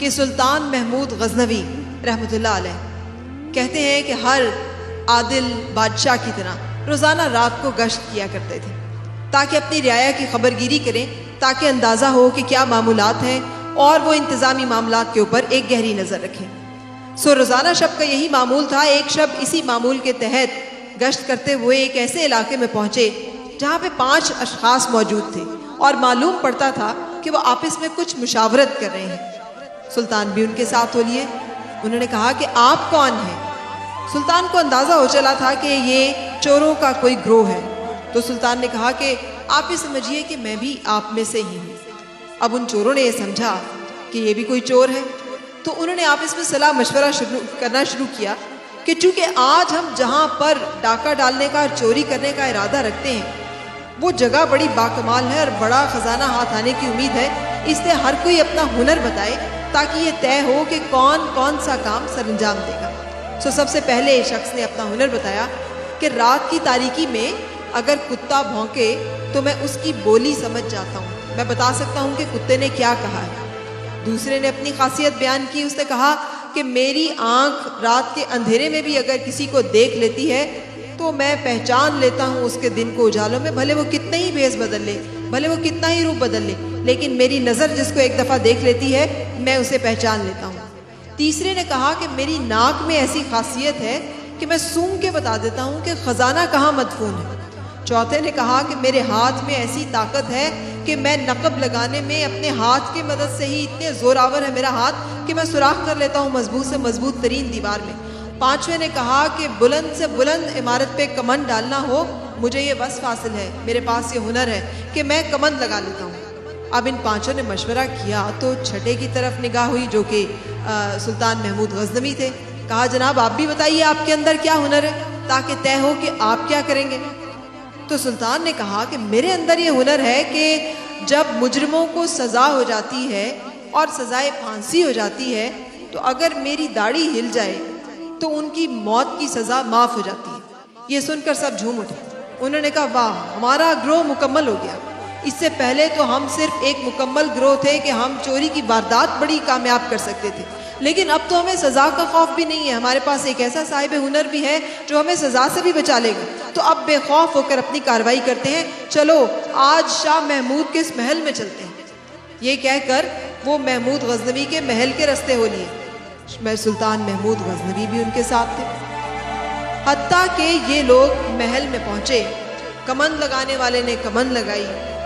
کہ سلطان محمود غزنوی رحمۃ اللہ علیہ کہتے ہیں کہ ہر عادل بادشاہ کی طرح روزانہ رات کو گشت کیا کرتے تھے تاکہ اپنی رعایا کی خبر گیری کریں، تاکہ اندازہ ہو کہ کیا معمولات ہیں اور وہ انتظامی معاملات کے اوپر ایک گہری نظر رکھیں۔ سو روزانہ شب کا یہی معمول تھا۔ ایک شب اسی معمول کے تحت گشت کرتے ہوئے ایک ایسے علاقے میں پہنچے جہاں پہ 5 اشخاص موجود تھے اور معلوم پڑتا تھا کہ وہ آپس میں کچھ مشاورت کر رہے ہیں۔ سلطان بھی ان کے ساتھ ہو لیے۔ انہوں نے کہا کہ آپ کون ہیں؟ سلطان کو اندازہ ہو چلا تھا کہ یہ چوروں کا کوئی گروہ ہے، تو سلطان نے کہا کہ آپ یہ سمجھیے کہ میں بھی آپ میں سے ہی ہوں۔ اب ان چوروں نے یہ سمجھا کہ یہ بھی کوئی چور ہے، تو انہوں نے آپس میں صلاح مشورہ کرنا شروع کیا کہ چونکہ آج ہم جہاں پر ڈاکہ ڈالنے کا اور چوری کرنے کا ارادہ رکھتے ہیں وہ جگہ بڑی باکمال ہے اور بڑا خزانہ ہاتھ آنے کی امید ہے، اس لیے ہر کوئی اپنا ہنر بتائے تاکہ یہ طے ہو کہ کون کون سا کام سر انجام دے گا۔ سو سب سے پہلے شخص نے اپنا ہنر بتایا کہ رات کی تاریکی میں اگر کتا بھونکے تو میں اس کی بولی سمجھ جاتا ہوں، میں بتا سکتا ہوں کہ کتے نے کیا کہا ہے۔ دوسرے نے اپنی خاصیت بیان کی، اس نے کہا کہ میری آنکھ رات کے اندھیرے میں بھی اگر کسی کو دیکھ لیتی ہے تو میں پہچان لیتا ہوں اس کے دن کو اجالوں میں، بھلے وہ کتنا ہی بھیس بدل لے، بھلے وہ کتنا ہی روپ بدل لے، لیکن میری نظر جس کو ایک دفعہ دیکھ لیتی ہے میں اسے پہچان لیتا ہوں۔ تیسرے نے کہا کہ میری ناک میں ایسی خاصیت ہے کہ میں سونگھ کے بتا دیتا ہوں کہ خزانہ کہاں مدفون ہے۔ چوتھے نے کہا کہ میرے ہاتھ میں ایسی طاقت ہے کہ میں نقب لگانے میں اپنے ہاتھ کی مدد سے ہی اتنے زوراور ہے میرا ہاتھ کہ میں سوراخ کر لیتا ہوں مضبوط سے مضبوط ترین دیوار میں۔ پانچویں نے کہا کہ بلند سے بلند عمارت پہ کمند ڈالنا ہو مجھے یہ وصف حاصل ہے، میرے پاس یہ ہنر ہے کہ میں کمند لگا لیتا ہوں۔ اب ان پانچوں نے مشورہ کیا تو چھٹے کی طرف نگاہ ہوئی جو کہ سلطان محمود غزنوی تھے۔ کہا جناب آپ بھی بتائیے آپ کے اندر کیا ہنر ہے تاکہ طے ہو کہ آپ کیا کریں گے۔ تو سلطان نے کہا کہ میرے اندر یہ ہنر ہے کہ جب مجرموں کو سزا ہو جاتی ہے اور سزائے پھانسی ہو جاتی ہے تو اگر میری داڑھی ہل جائے تو ان کی موت کی سزا معاف ہو جاتی ہے۔ یہ سن کر سب جھوم اٹھے۔ انہوں نے کہا واہ ہمارا گروہ مکمل ہو گیا، اس سے پہلے تو ہم صرف ایک مکمل گروہ تھے کہ ہم چوری کی واردات بڑی کامیاب کر سکتے تھے، لیکن اب تو ہمیں سزا کا خوف بھی نہیں ہے، ہمارے پاس ایک ایسا صاحب ہنر بھی ہے جو ہمیں سزا سے بھی بچا لے گا، تو اب بے خوف ہو کر اپنی کارروائی کرتے ہیں، چلو آج شاہ محمود کے اس محل میں چلتے ہیں۔ یہ کہہ کر وہ محمود غزنوی کے محل کے رستے ہو لیے۔ سلطان محمود غزنوی بھی ان کے ساتھ تھے۔ حتیٰ کہ یہ لوگ محل میں پہنچے، کمند لگانے والے نے کمند لگائی،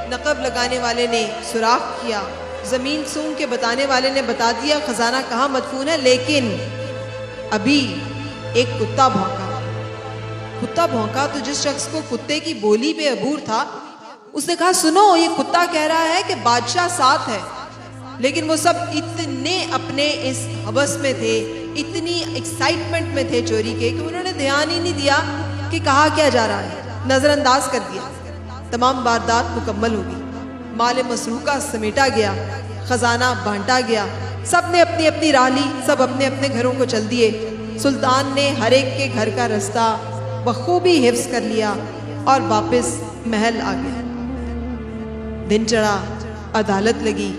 نقب لگانے والے نے سوراخ کیا، زمین سونگ کے بتانے والے نے بتا دیا خزانہ کہاں مدفون ہے، لیکن ابھی ایک کتا بھونکا تو جس شخص کو کتے کی بولی پہ عبور تھا اس نے کہا سنو یہ کتا کہہ رہا ہے کہ بادشاہ ساتھ ہے، لیکن وہ سب اتنے اپنے اس حوث میں تھے، اتنی ایکسائٹمنٹ میں تھے چوری کے کہ انہوں نے دھیان ہی نہیں دیا کہ کہا کیا جا رہا ہے، نظر انداز کر دیا۔ تمام واردات مکمل ہو گئی، مال مسروقہ سمیٹا گیا، خزانہ بانٹا گیا، سب نے اپنی اپنی راہ لی، سب اپنے اپنے گھروں کو چل دیے۔ سلطان نے ہر ایک کے گھر کا رستہ بخوبی حفظ کر لیا اور واپس محل آ گیا۔ دن چڑھا، عدالت لگی،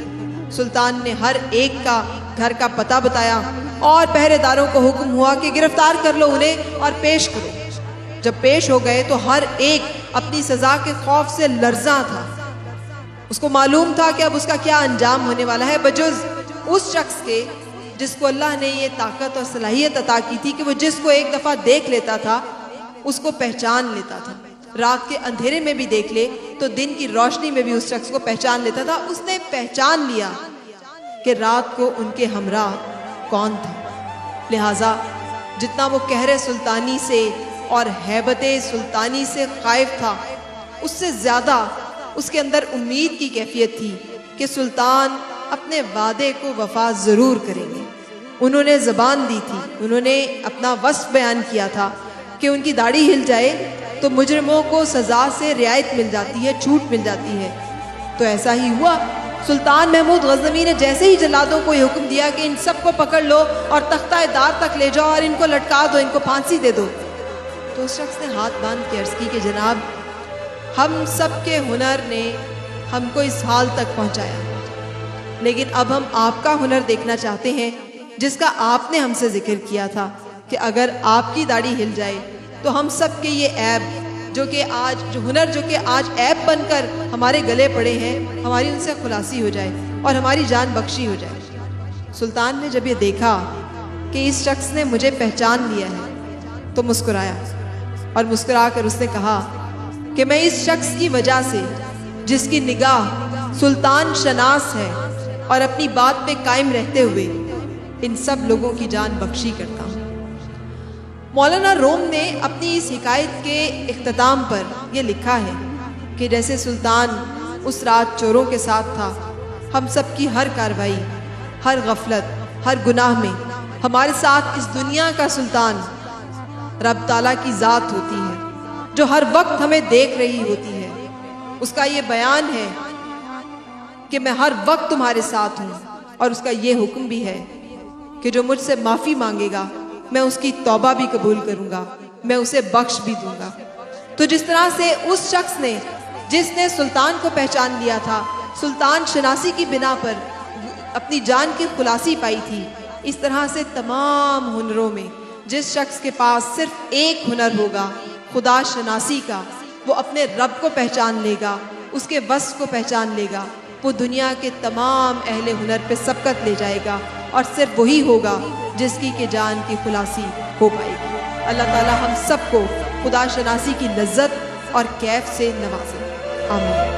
سلطان نے ہر ایک کا گھر کا پتہ بتایا اور پہرے داروں کو حکم ہوا کہ گرفتار کر لو انہیں اور پیش کرو۔ جب پیش ہو گئے تو ہر ایک اپنی سزا کے خوف سے لرزاں تھا، اس کو معلوم تھا کہ اب اس کا کیا انجام ہونے والا ہے، بجز اس شخص کے جس کو اللہ نے یہ طاقت اور صلاحیت عطا کی تھی کہ وہ جس کو ایک دفعہ دیکھ لیتا تھا اس کو پہچان لیتا تھا، رات کے اندھیرے میں بھی دیکھ لے تو دن کی روشنی میں بھی اس شخص کو پہچان لیتا تھا۔ اس نے پہچان لیا کہ رات کو ان کے ہمراہ کون تھا، لہٰذا جتنا وہ قہر سلطانی سے اور ہیبت سلطانی سے خائف تھا اس سے زیادہ اس کے اندر امید کی کیفیت تھی کہ سلطان اپنے وعدے کو وفا ضرور کریں گے۔ انہوں نے زبان دی تھی، انہوں نے اپنا وصف بیان کیا تھا کہ ان کی داڑھی ہل جائے تو مجرموں کو سزا سے رعایت مل جاتی ہے، چھوٹ مل جاتی ہے، تو ایسا ہی ہوا۔ سلطان محمود غزنوی نے جیسے ہی جلادوں کو یہ حکم دیا کہ ان سب کو پکڑ لو اور تختہ دار تک لے جاؤ اور ان کو لٹکا دو، ان کو پھانسی دے دو، تو اس شخص نے ہاتھ باندھ کے عرض کی کہ جناب ہم سب کے ہنر نے ہم کو اس حال تک پہنچایا، لیکن اب ہم آپ کا ہنر دیکھنا چاہتے ہیں جس کا آپ نے ہم سے ذکر کیا تھا کہ اگر آپ کی داڑھی ہل جائے تو ہم سب کے یہ عیب جو ہنر جو کہ آج عیب بن کر ہمارے گلے پڑے ہیں، ہماری ان سے خلاصی ہو جائے اور ہماری جان بخشی ہو جائے۔ سلطان نے جب یہ دیکھا کہ اس شخص نے مجھے پہچان لیا ہے تو مسکرایا، اور مسکرا کر اس نے کہا کہ میں اس شخص کی وجہ سے جس کی نگاہ سلطان شناس ہے اور اپنی بات پہ قائم رہتے ہوئے ان سب لوگوں کی جان بخشی کرتا ہوں۔ مولانا روم نے اپنی اس حکایت کے اختتام پر یہ لکھا ہے کہ جیسے سلطان اس رات چوروں کے ساتھ تھا، ہم سب کی ہر کارروائی، ہر غفلت، ہر گناہ میں ہمارے ساتھ اس دنیا کا سلطان رب تعالیٰ کی ذات ہوتی ہے جو ہر وقت ہمیں دیکھ رہی ہوتی ہے۔ اس کا یہ بیان ہے کہ میں ہر وقت تمہارے ساتھ ہوں، اور اس کا یہ حکم بھی ہے کہ جو مجھ سے معافی مانگے گا میں اس کی توبہ بھی قبول کروں گا، میں اسے بخش بھی دوں گا۔ تو جس طرح سے اس شخص نے جس نے سلطان کو پہچان لیا تھا، سلطان شناسی کی بنا پر اپنی جان کی خلاصی پائی تھی، اس طرح سے تمام ہنروں میں جس شخص کے پاس صرف ایک ہنر ہوگا خدا شناسی کا، وہ اپنے رب کو پہچان لے گا، اس کے وصف کو پہچان لے گا، وہ دنیا کے تمام اہل ہنر پہ سبقت لے جائے گا، اور صرف وہی ہوگا جس کی کہ جان کی خلاصی ہو پائے گی۔ اللہ تعالی ہم سب کو خدا شناسی کی لذت اور کیف سے نوازے، آمین۔